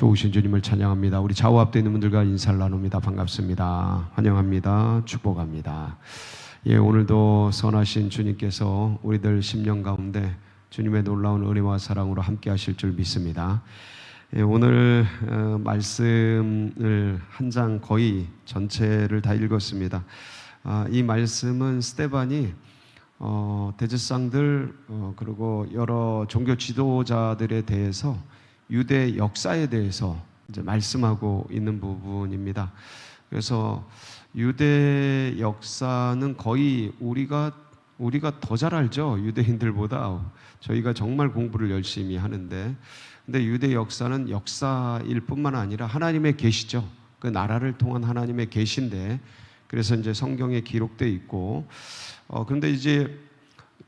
좋으신 주님을 찬양합니다. 우리 좌우 앞에 있는 분들과 인사를 나눕니다. 반갑습니다. 환영합니다. 축복합니다. 오늘도 선하신 주님께서 우리들 심령 가운데 주님의 놀라운 은혜와 사랑으로 함께 하실 줄 믿습니다. 오늘 말씀을 한 장 거의 전체를 다 읽었습니다. 이 말씀은 스데반이 대제사장들 그리고 여러 종교 지도자들에 대해서 유대 역사에 대해서 이제 말씀하고 있는 부분입니다. 그래서 유대 역사는 거의 우리가 더 잘 알죠. 유대인들보다 저희가 정말 공부를 열심히 하는데, 근데 유대 역사는 역사일 뿐만 아니라 하나님의 계시죠. 그 나라를 통한 하나님의 계시인데, 그래서 이제 성경에 기록되어 있고, 그런데 이제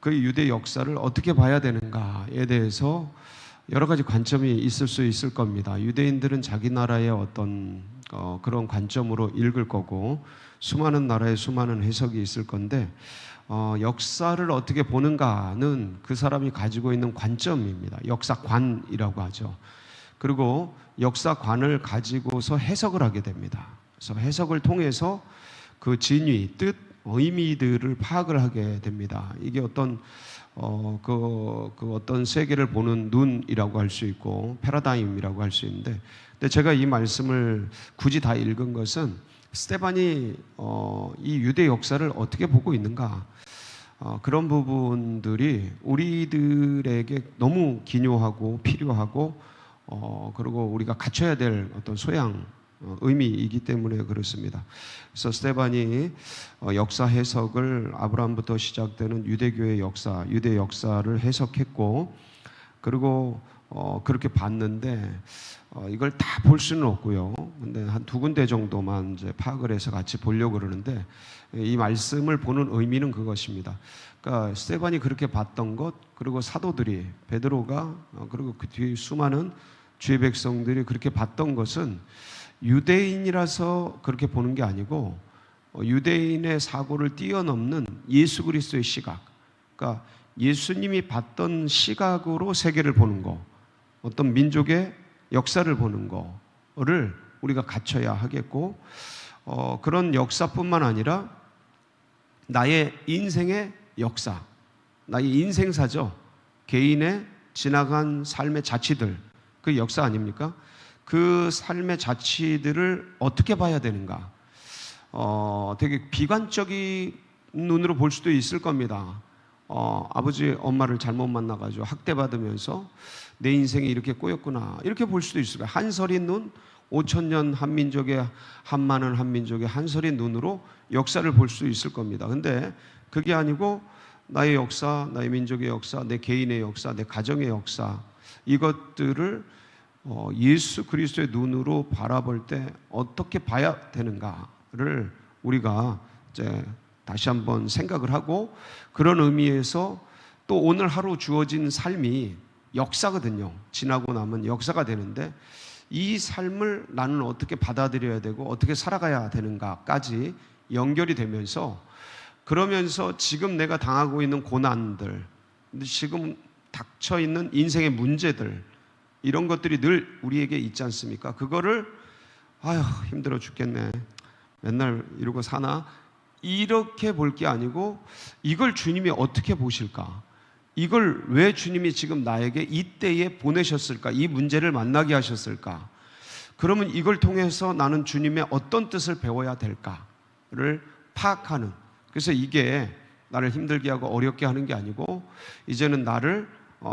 그 유대 역사를 어떻게 봐야 되는가에 대해서 여러 가지 관점이 있을 수 있을 겁니다. 유대인들은 자기 나라의 어떤 그런 관점으로 읽을 거고, 수많은 나라의 수많은 해석이 있을 건데, 역사를 어떻게 보는가는 그 사람이 가지고 있는 관점입니다. 역사관이라고 하죠. 그리고 역사관을 가지고서 해석을 하게 됩니다. 그래서 해석을 통해서 그 진위, 뜻, 의미들을 파악을 하게 됩니다. 이게 어떤 어떤 세계를 보는 눈이라고 할 수 있고 패러다임이라고 할 수 있는데, 근데 제가 이 말씀을 굳이 다 읽은 것은 스데반이 이 유대 역사를 어떻게 보고 있는가, 그런 부분들이 우리들에게 너무 기묘하고 필요하고 그리고 우리가 갖춰야 될 어떤 소양, 의미이기 때문에 그렇습니다. 그래서 스데반이 역사 해석을 아브라함부터 시작되는 유대교의 역사, 유대 역사를 해석했고, 그리고 그렇게 봤는데 이걸 다 볼 수는 없고요. 근데 한 두 군데 정도만 이제 파악을 해서 같이 보려고 그러는데, 이 말씀을 보는 의미는 그것입니다. 그러니까 스데반이 그렇게 봤던 것, 그리고 사도들이 베드로가 그리고 그 뒤에 수많은 주의 백성들이 그렇게 봤던 것은 유대인이라서 그렇게 보는 게 아니고 유대인의 사고를 뛰어넘는 예수 그리스도의 시각, 그러니까 예수님이 봤던 시각으로 세계를 보는 거, 어떤 민족의 역사를 보는 거를 우리가 갖춰야 하겠고, 그런 역사뿐만 아니라 나의 인생의 역사, 나의 인생사죠. 개인의 지나간 삶의 자취들, 그 역사 아닙니까? 그 삶의 자취들을 어떻게 봐야 되는가? 되게 비관적인 눈으로 볼 수도 있을 겁니다. 아버지, 엄마를 잘못 만나가지고 학대받으면서 내 인생이 이렇게 꼬였구나, 이렇게 볼 수도 있을 거예요. 한서린 눈, 5,000년 한민족의, 한만원 한민족의 한서린 눈으로 역사를 볼 수 있을 겁니다. 근데 그게 아니고 나의 역사, 나의 민족의 역사, 내 개인의 역사, 내 가정의 역사, 이것들을 예수 그리스도의 눈으로 바라볼 때 어떻게 봐야 되는가를 우리가 이제 다시 한번 생각을 하고, 그런 의미에서 또 오늘 하루 주어진 삶이 역사거든요. 지나고 나면 역사가 되는데, 이 삶을 나는 어떻게 받아들여야 되고 어떻게 살아가야 되는가까지 연결이 되면서, 그러면서 지금 내가 당하고 있는 고난들, 지금 닥쳐 있는 인생의 문제들, 이런 것들이 늘 우리에게 있지 않습니까? 그거를 아휴 힘들어 죽겠네, 맨날 이러고 사나, 이렇게 볼 게 아니고 이걸 주님이 어떻게 보실까? 이걸 왜 주님이 지금 나에게 이때에 보내셨을까? 이 문제를 만나게 하셨을까? 그러면 이걸 통해서 나는 주님의 어떤 뜻을 배워야 될까를 파악하는, 그래서 이게 나를 힘들게 하고 어렵게 하는 게 아니고, 이제는 나를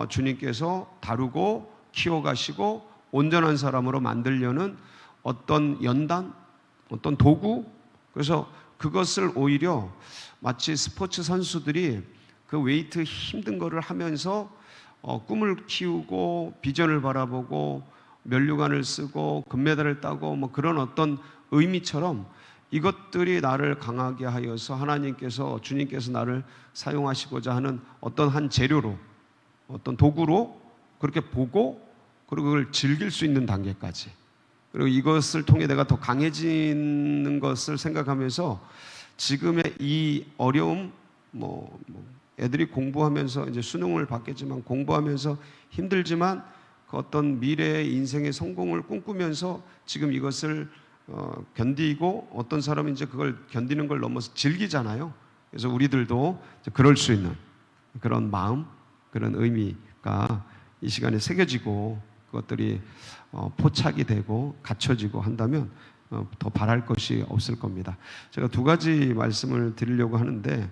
주님께서 다루고 키워가시고 온전한 사람으로 만들려는 어떤 연단, 어떤 도구, 그래서 그것을 오히려 마치 스포츠 선수들이 그 웨이트 힘든 거를 하면서 꿈을 키우고 비전을 바라보고 면류관을 쓰고 금메달을 따고 뭐 그런 어떤 의미처럼, 이것들이 나를 강하게 하여서 하나님께서, 주님께서 나를 사용하시고자 하는 어떤 한 재료로, 어떤 도구로 그렇게 보고, 그리고 그걸 즐길 수 있는 단계까지, 그리고 이것을 통해 내가 더 강해지는 것을 생각하면서 지금의 이 어려움, 애들이 공부하면서 이제 수능을 받겠지만 공부하면서 힘들지만 그 어떤 미래의 인생의 성공을 꿈꾸면서 지금 이것을 견디고, 어떤 사람은 이제 그걸 견디는 걸 넘어서 즐기잖아요. 그래서 우리들도 그럴 수 있는 그런 마음, 그런 의미가 이 시간에 새겨지고 그것들이 포착이 되고 갖춰지고 한다면 더 바랄 것이 없을 겁니다. 제가 두 가지 말씀을 드리려고 하는데,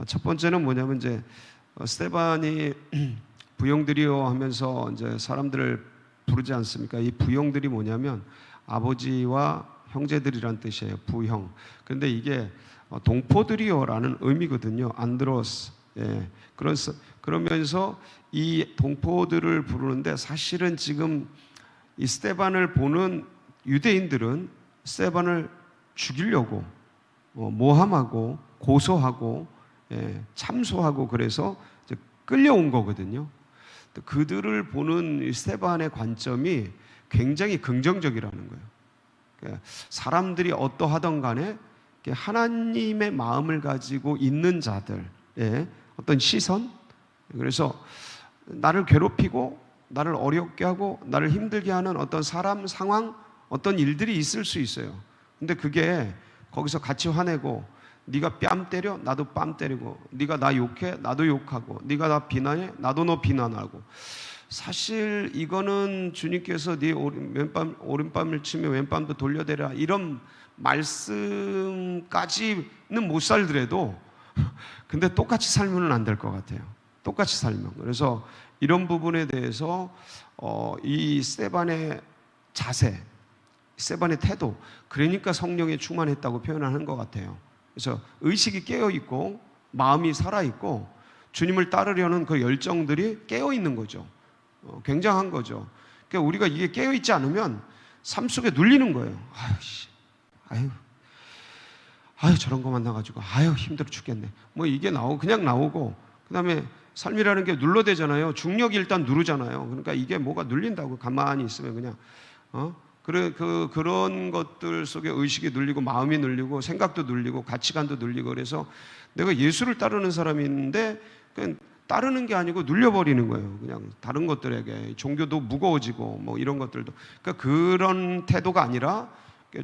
첫 번째는 뭐냐면 이제 스데반이 부형들이여 하면서 이제 사람들을 부르지 않습니까? 이 부형들이 뭐냐면 아버지와 형제들이란 뜻이에요. 부형. 그런데 이게 동포들이여라는 의미거든요. 안드로스. 예. 그러면서 이 동포들을 부르는데, 사실은 지금 이 스데반을 보는 유대인들은 스데반을 죽이려고 모함하고 고소하고 참소하고 그래서 이제 끌려온 거거든요. 그들을 보는 스데반의 관점이 굉장히 긍정적이라는 거예요. 그러니까 사람들이 어떠하던 간에 하나님의 마음을 가지고 있는 자들의 어떤 시선, 그래서 나를 괴롭히고 나를 어렵게 하고 나를 힘들게 하는 어떤 사람, 상황, 어떤 일들이 있을 수 있어요. 근데 그게 거기서 같이 화내고, 네가 뺨 때려 나도 뺨 때리고, 네가 나 욕해 나도 욕하고, 네가 나 비난해 나도 너 비난하고, 사실 이거는 주님께서 네 오른뺨을 치면 왼뺨도 돌려대라 이런 말씀까지는 못 살더라도 근데 똑같이 살면 안 될 것 같아요. 똑같이 살면. 그래서 이런 부분에 대해서 이 스데반의 자세, 스데반의 태도, 그러니까 성령에 충만했다고 표현하는 것 같아요. 그래서 의식이 깨어있고 마음이 살아있고 주님을 따르려는 그 열정들이 깨어있는 거죠. 굉장한 거죠. 그러니까 우리가 이게 깨어있지 않으면 삶 속에 눌리는 거예요. 아유 저런 거 만나가지고 아유 힘들어 죽겠네. 뭐 이게 그냥 나오고, 그 다음에 삶이라는 게 눌러대잖아요. 중력이 일단 누르잖아요. 그러니까 이게 뭐가 눌린다고 가만히 있으면 그냥 그런 것들 속에 의식이 눌리고 마음이 눌리고 생각도 눌리고 가치관도 눌리고, 그래서 내가 예수를 따르는 사람이 있는데 그냥 따르는 게 아니고 눌려버리는 거예요. 그냥 다른 것들에게 종교도 무거워지고 뭐 이런 것들도. 그러니까 그런 태도가 아니라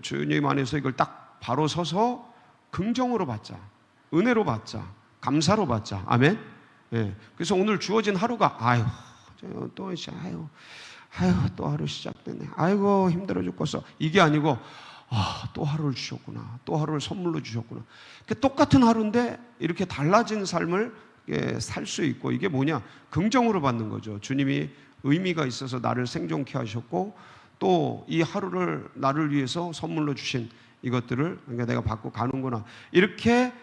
주님 안에서 이걸 딱 바로 서서 긍정으로 받자, 은혜로 받자, 감사로 받자. 아멘. 예. 그래서 오늘 주어진 하루가 또 하루 시작됐네. 아이고 힘들어 죽겠어. 이게 아니고 또 하루를 주셨구나. 또 하루를 선물로 주셨구나. 똑같은 하루인데 이렇게 달라진 삶을 살 수 있고, 이게 뭐냐? 긍정으로 받는 거죠. 주님이 의미가 있어서 나를 생존케 하셨고, 또 이 하루를 나를 위해서 선물로 주신 이것들을 내가 받고 가는구나. 이렇게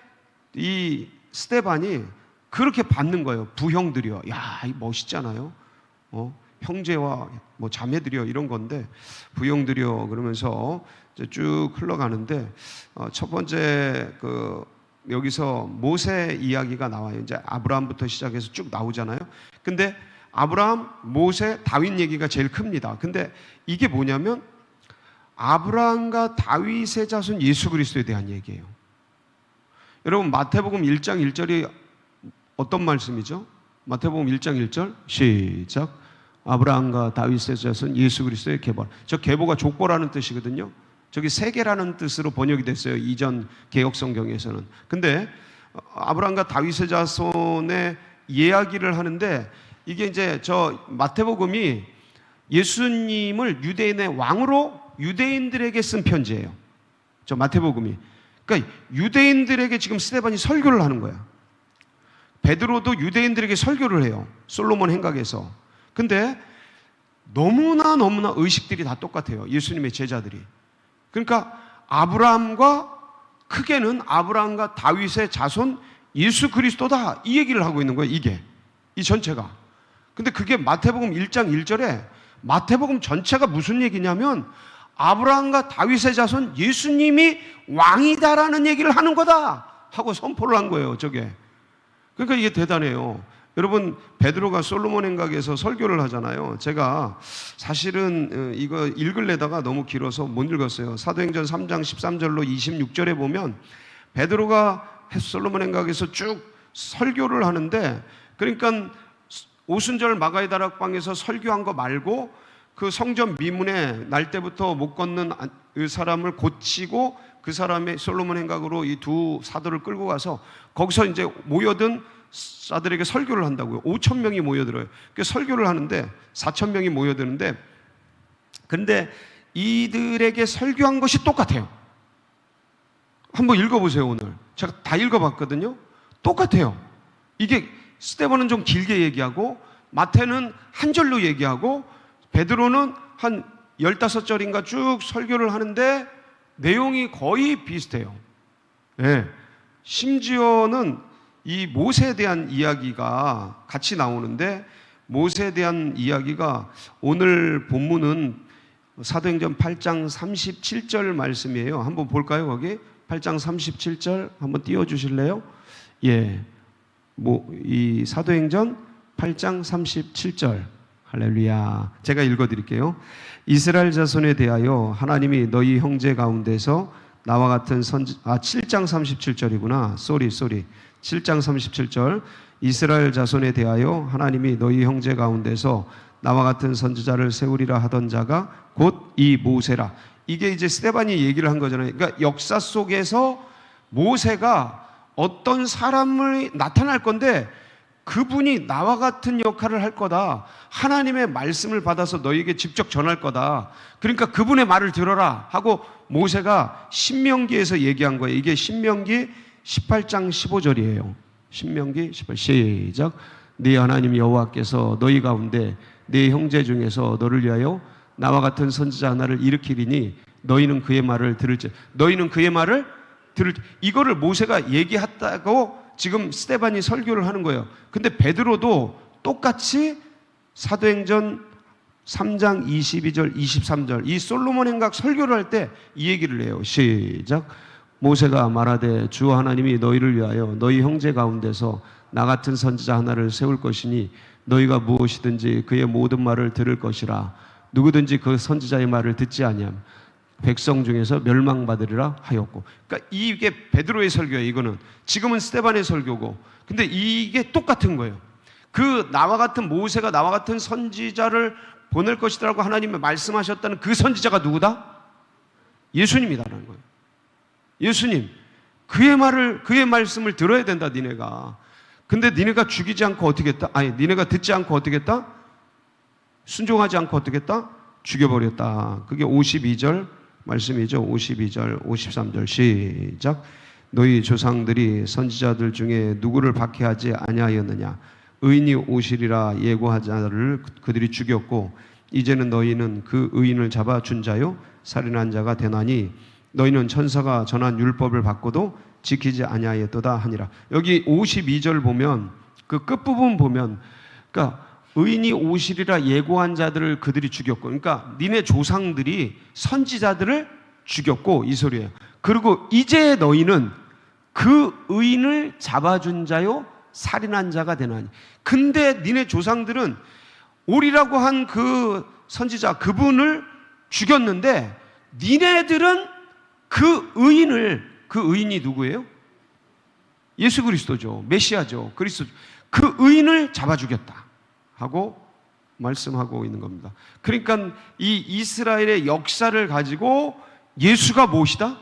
이 스데반이 그렇게 받는 거예요. 부형들이요. 야, 멋있잖아요. 형제와 뭐 자매들이요 이런 건데, 부형들이요 그러면서 쭉 흘러가는데, 첫 번째 여기서 모세 이야기가 나와요. 이제 아브라함부터 시작해서 쭉 나오잖아요. 근데 아브라함, 모세, 다윗 얘기가 제일 큽니다. 근데 이게 뭐냐면 아브라함과 다윗의 자손 예수 그리스도에 대한 얘기예요. 여러분 마태복음 1장 1절이 어떤 말씀이죠? 마태복음 1장 1절 시작. 아브라함과 다윗의 자손 예수 그리스도의 계보. 저 계보가 족보라는 뜻이거든요. 저기 세계라는 뜻으로 번역이 됐어요. 이전 개역성경에서는. 근데 아브라함과 다윗의 자손의 이야기를 하는데, 이게 이제 저 마태복음이 예수님을 유대인의 왕으로 유대인들에게 쓴 편지예요. 저 마태복음이. 그러니까 유대인들에게 지금 스데반이 설교를 하는 거야. 베드로도 유대인들에게 설교를 해요. 솔로몬 행각에서. 근데 너무나 의식들이 다 똑같아요. 예수님의 제자들이. 그러니까 크게는 아브라함과 다윗의 자손 예수 그리스도다, 이 얘기를 하고 있는 거예요. 이 전체가. 근데 그게 마태복음 1장 1절에 마태복음 전체가 무슨 얘기냐면 아브라함과 다윗의 자손 예수님이 왕이다라는 얘기를 하는 거다 하고 선포를 한 거예요. 저게. 그러니까 이게 대단해요. 여러분 베드로가 솔로몬 행각에서 설교를 하잖아요. 제가 사실은 이거 읽으려다가 너무 길어서 못 읽었어요. 사도행전 3장 13절로 26절에 보면 베드로가 솔로몬 행각에서 쭉 설교를 하는데, 그러니까 오순절 마가의 다락방에서 설교한 거 말고 그 성전 미문에 날 때부터 못 걷는 그 사람을 고치고 그 사람의 솔로몬 행각으로 이 두 사도를 끌고 가서 거기서 이제 모여든 사들에게 설교를 한다고요. 5천 명이 모여들어요. 그 설교를 하는데 4천 명이 모여드는데, 근데 이들에게 설교한 것이 똑같아요. 한번 읽어보세요. 오늘 제가 다 읽어봤거든요. 똑같아요. 이게 스데반은 좀 길게 얘기하고, 마태는 한 절로 얘기하고, 베드로는 한 15절인가 쭉 설교를 하는데 내용이 거의 비슷해요. 네. 심지어는 이 모세에 대한 이야기가 같이 나오는데, 모세에 대한 이야기가 오늘 본문은 사도행전 8장 37절 말씀이에요. 한번 볼까요? 거기 8장 37절 한번 띄워주실래요? 예, 이 사도행전 8장 37절, 할렐루야. 제가 읽어드릴게요. 이스라엘 자손에 대하여 하나님이 너희 형제 가운데서 나와 같은 7장 37절이구나. 쏘리 7장 37절. 이스라엘 자손에 대하여 하나님이 너희 형제 가운데서 나와 같은 선지자를 세우리라 하던 자가 곧 이 모세라. 이게 이제 스데반이 얘기를 한 거잖아요. 그러니까 역사 속에서 모세가 어떤 사람을 나타날 건데 그분이 나와 같은 역할을 할 거다. 하나님의 말씀을 받아서 너에게 직접 전할 거다. 그러니까 그분의 말을 들어라 하고 모세가 신명기에서 얘기한 거예요. 이게 신명기 18장 15절이에요. 신명기 18, 시작. 네 하나님 여호와께서 너희 가운데 네 형제 중에서 너를 위하여 나와 같은 선지자 하나를 일으키리니 너희는 그의 말을 들을지. 너희는 그의 말을 들을. 이거를 모세가 얘기했다고 지금 스데반이 설교를 하는 거예요. 근데 베드로도 똑같이 사도행전 3장 22절 23절 이 솔로몬 행각 설교를 할 때 이 얘기를 해요. 시작. 모세가 말하되 주 하나님이 너희를 위하여 너희 형제 가운데서 나 같은 선지자 하나를 세울 것이니 너희가 무엇이든지 그의 모든 말을 들을 것이라. 누구든지 그 선지자의 말을 듣지 아니하면 백성 중에서 멸망받으리라 하였고. 그러니까 이게 베드로의 설교예요. 이거는 지금은 스데반의 설교고, 근데 이게 똑같은 거예요. 그 나와 같은 모세가 나와 같은 선지자를 보낼 것이라고 하나님이 말씀하셨다는 그 선지자가 누구다? 예수님이다라는 거예요. 예수님, 그의 말씀을 들어야 된다. 니네가. 근데 니네가 죽이지 않고 어떻게 했다? 아니, 니네가 듣지 않고 어떻게 했다? 순종하지 않고 어떻게 했다? 죽여버렸다. 그게 52절 말씀이죠. 52절 53절 시작. 너희 조상들이 선지자들 중에 누구를 박해하지 아니하였느냐? 의인이 오시리라 예고하자를 그들이 죽였고 이제는 너희는 그 의인을 잡아 준 자요 살인한 자가 되나니 너희는 천사가 전한 율법을 받고도 지키지 아니하였도다 하니라. 여기 52절 보면 그 끝부분 보면, 그러니까 의인이 오시리라 예고한 자들을 그들이 죽였고, 그러니까 니네 조상들이 선지자들을 죽였고 이 소리예요. 그리고 이제 너희는 그 의인을 잡아준 자요 살인한 자가 되나니. 근데 니네 조상들은 오리라고 한 그 선지자 그분을 죽였는데 니네들은 그 의인이 누구예요? 예수 그리스도죠. 메시아죠. 그리스도. 그 의인을 잡아 죽였다 하고 말씀하고 있는 겁니다. 그러니까 이 이스라엘의 역사를 가지고 예수가 무엇이다?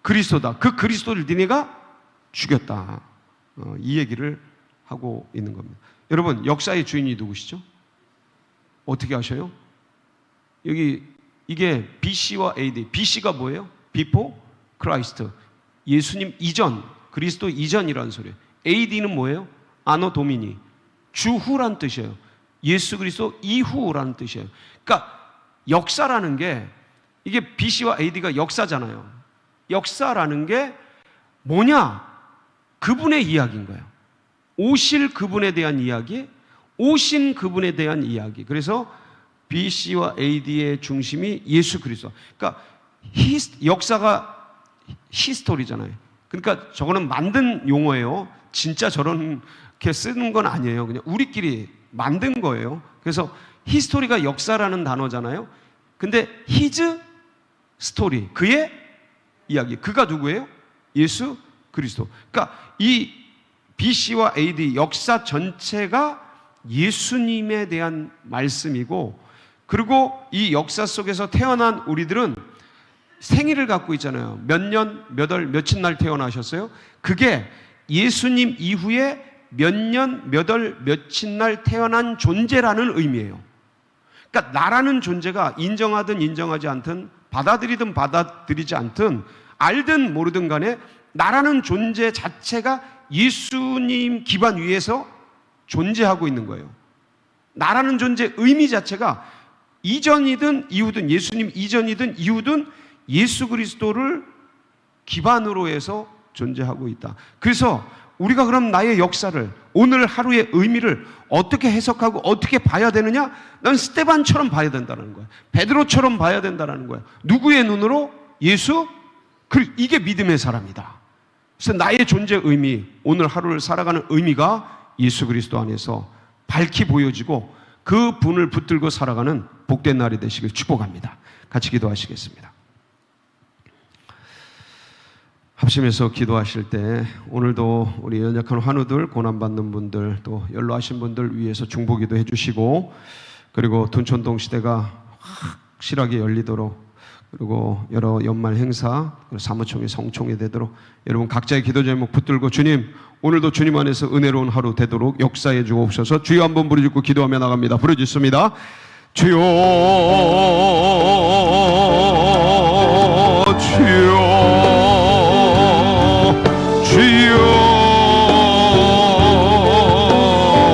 그리스도다. 그 그리스도를 니네가 죽였다. 이 얘기를 하고 있는 겁니다. 여러분, 역사의 주인이 누구시죠? 어떻게 아셔요? 여기 이게 BC와 AD. BC가 뭐예요? Before Christ. 예수님 이전, 그리스도 이전이라는 소리예요. AD는 뭐예요? 아노 도미니. 주후란 뜻이에요. 예수 그리스도 이후라는 뜻이에요. 그러니까 역사라는 게, 이게 BC와 AD가 역사잖아요. 역사라는 게 뭐냐? 그분의 이야기인 거예요. 오실 그분에 대한 이야기, 오신 그분에 대한 이야기. 그래서 BC와 AD의 중심이 예수 그리스도. 그러니까 역사가 히스토리잖아요. 그러니까 저거는 만든 용어예요. 진짜 저렇게 쓰는 건 아니에요. 그냥 우리끼리 만든 거예요. 그래서 히스토리가 역사라는 단어잖아요. 근데 his story, 그의 이야기. 그가 누구예요? 예수 그리스도. 그러니까 이 BC와 AD 역사 전체가 예수님에 대한 말씀이고, 그리고 이 역사 속에서 태어난 우리들은 생일을 갖고 있잖아요. 몇 년, 몇 월, 며칠 날 태어나셨어요? 그게 예수님 이후에 몇 년, 몇 월, 며칠 날 태어난 존재라는 의미예요. 그러니까 나라는 존재가 인정하든 인정하지 않든, 받아들이든 받아들이지 않든, 알든 모르든 간에 나라는 존재 자체가 예수님 기반 위에서 존재하고 있는 거예요. 나라는 존재 의미 자체가 이전이든 이후든, 예수님 이전이든 이후든 예수 그리스도를 기반으로 해서 존재하고 있다. 그래서 우리가 그럼 나의 역사를, 오늘 하루의 의미를 어떻게 해석하고 어떻게 봐야 되느냐? 난 스데반처럼 봐야 된다는 거야. 베드로처럼 봐야 된다는 거야. 누구의 눈으로? 예수? 이게 믿음의 사람이다. 그래서 나의 존재 의미, 오늘 하루를 살아가는 의미가 예수 그리스도 안에서 밝히 보여지고 그 분을 붙들고 살아가는 복된 날이 되시길 축복합니다. 같이 기도하시겠습니다. 합심해서 기도하실 때 오늘도 우리 연약한 환우들, 고난받는 분들, 또 연로하신 분들 위해서 중보기도 해주시고, 그리고 둔촌동 시대가 확실하게 열리도록, 그리고 여러 연말 행사, 사무총회, 성총회 되도록 여러분 각자의 기도 제목 붙들고, 주님 오늘도 주님 안에서 은혜로운 하루 되도록 역사해 주옵소서. 주여 한번 부르짖고 기도하며 나갑니다. 부르짖습니다. 주여